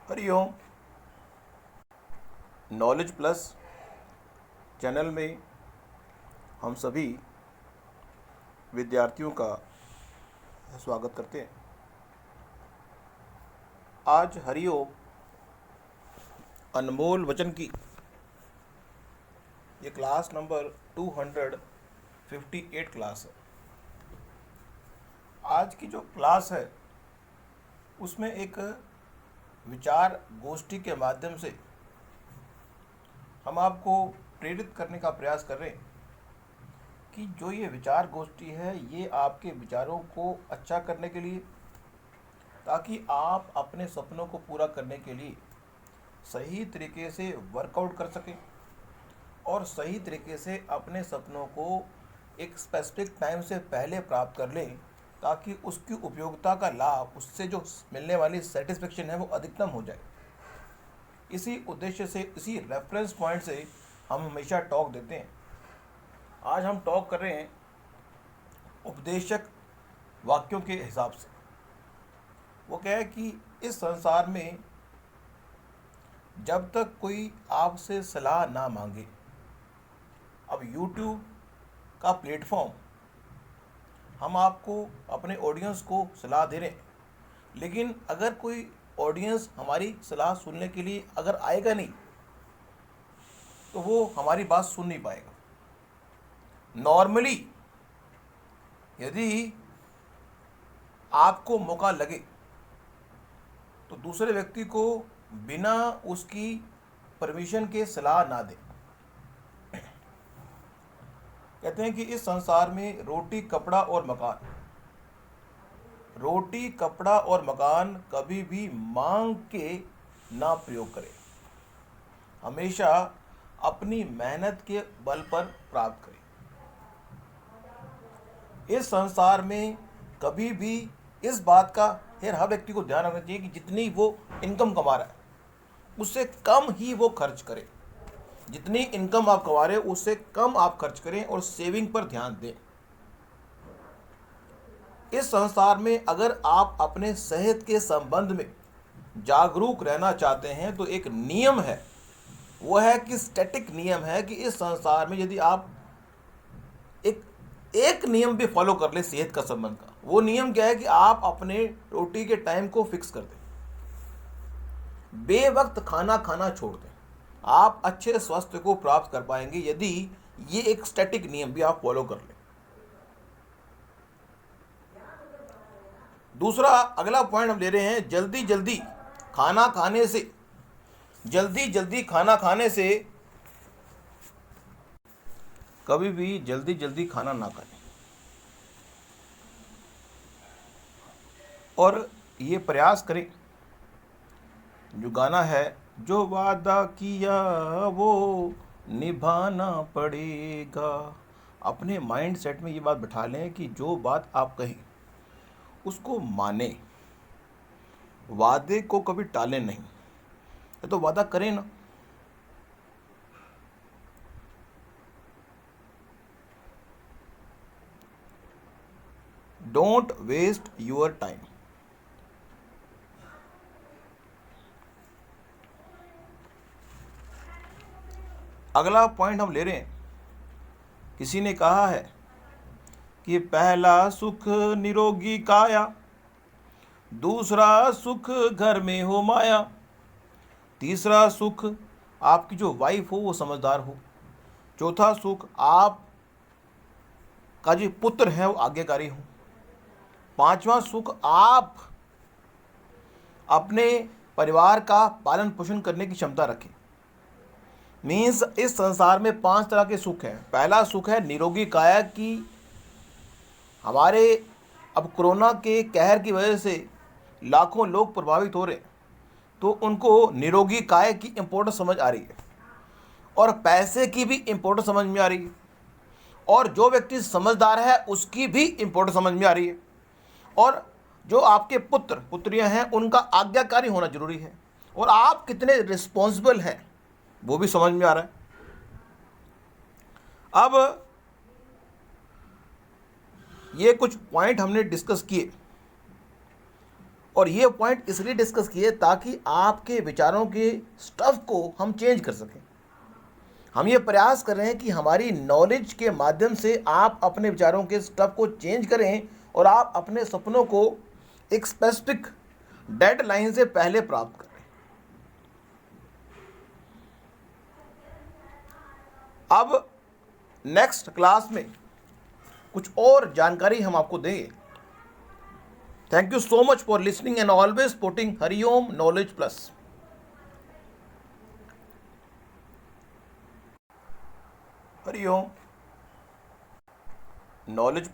Hariom. Knowledge plus channel में हम सभी विद्यार्थियों का स्वागत करते हैं। आज हरिओम अनमोल वचन की ये क्लास नंबर 258 क्लास है। आज की जो क्लास है उसमें एक विचार गोष्ठी के माध्यम से हम आपको प्रेरित करने का प्रयास कर रहे हैं कि जो ये विचार गोष्ठी है ये आपके विचारों को अच्छा करने के लिए, ताकि आप अपने सपनों को पूरा करने के लिए सही तरीके से वर्कआउट कर सकें और सही तरीके से अपने सपनों को एक स्पेसिफिक टाइम से पहले प्राप्त कर लें, ताकि उसकी उपयोगिता का लाभ, उससे जो मिलने वाली सेटिस्फेक्शन है वो अधिकतम हो जाए। इसी उद्देश्य से, इसी रेफरेंस पॉइंट से हम हमेशा टॉक देते हैं। आज हम टॉक कर रहे हैं उपदेशक वाक्यों के हिसाब से। वो क्या है कि इस संसार में जब तक कोई आपसे सलाह ना मांगे, अब YouTube का प्लेटफॉर्म, हम आपको अपने ऑडियंस को सलाह दे रहे हैं, लेकिन अगर कोई ऑडियंस हमारी सलाह सुनने के लिए अगर आएगा नहीं तो वो हमारी बात सुन नहीं पाएगा। नॉर्मली यदि आपको मौका लगे तो दूसरे व्यक्ति को बिना उसकी परमिशन के सलाह ना दें। कहते हैं कि इस संसार में रोटी कपड़ा और मकान कभी भी मांग के ना प्रयोग करें, हमेशा अपनी मेहनत के बल पर प्राप्त करें। इस संसार में कभी भी इस बात का हर व्यक्ति को ध्यान रखना चाहिए कि जितनी वो इनकम कमा रहा है उससे कम ही वो खर्च करे। जितनी इनकम आप कमा रहे हो उससे कम आप खर्च करें और सेविंग पर ध्यान दें। इस संसार में अगर आप अपने सेहत के संबंध में जागरूक रहना चाहते हैं तो एक नियम है, वो है कि स्टैटिक नियम है कि इस संसार में यदि आप एक नियम भी फॉलो कर ले सेहत का संबंध का, वो नियम क्या है कि आप अपने रोटी के टाइम को फिक्स कर दें, बेवक्त खाना खाना छोड़ दें। आप अच्छे स्वास्थ्य को प्राप्त कर पाएंगे यदि ये एक स्टैटिक नियम भी आप फॉलो कर लें। दूसरा अगला पॉइंट हम ले रहे हैं, जल्दी जल्दी खाना खाने से कभी भी जल्दी खाना ना खाएं और ये प्रयास करें, जो गाना है, जो वादा किया वो निभाना पड़ेगा। अपने माइंड सेट में ये बात बिठा लें कि जो बात आप कहें उसको माने, वादे को कभी टालें नहीं। ये तो वादा करें ना। Don't waste your time. अगला पॉइंट हम ले रहे हैं, किसी ने कहा है कि पहला सुख निरोगी काया, दूसरा सुख घर में हो माया, तीसरा सुख आपकी जो वाइफ हो वो समझदार हो, चौथा सुख आप का जो पुत्र है वो आज्ञाकारी हो, पांचवा सुख आप अपने परिवार का पालन पोषण करने की क्षमता रखें। मीन्स इस संसार में 5 तरह के सुख हैं। पहला सुख है निरोगी काया की, हमारे अब कोरोना के कहर की वजह से लाखों लोग प्रभावित हो रहे हैं, तो उनको निरोगी काया की इम्पोर्टेंस समझ आ रही है और पैसे की भी इम्पोर्टेंस समझ में आ रही है, और जो व्यक्ति समझदार है उसकी भी इम्पोर्टेंस समझ में आ रही है, और जो आपके पुत्र पुत्रियां हैं उनका आज्ञाकारी होना जरूरी है, और आप कितने रिस्पॉन्सिबल हैं वो भी समझ में आ रहा है। अब ये कुछ पॉइंट हमने डिस्कस किए और ये पॉइंट इसलिए डिस्कस किए ताकि आपके विचारों के स्टफ को हम चेंज कर सकें। हम ये प्रयास कर रहे हैं कि हमारी नॉलेज के माध्यम से आप अपने विचारों के स्टफ को चेंज करें और आप अपने सपनों को एक स्पेसिफिक डेडलाइन से पहले प्राप्त करें। अब नेक्स्ट क्लास में कुछ और जानकारी हम आपको देंगे। Thank you so much for listening and always putting Hariom knowledge plus. Hariom knowledge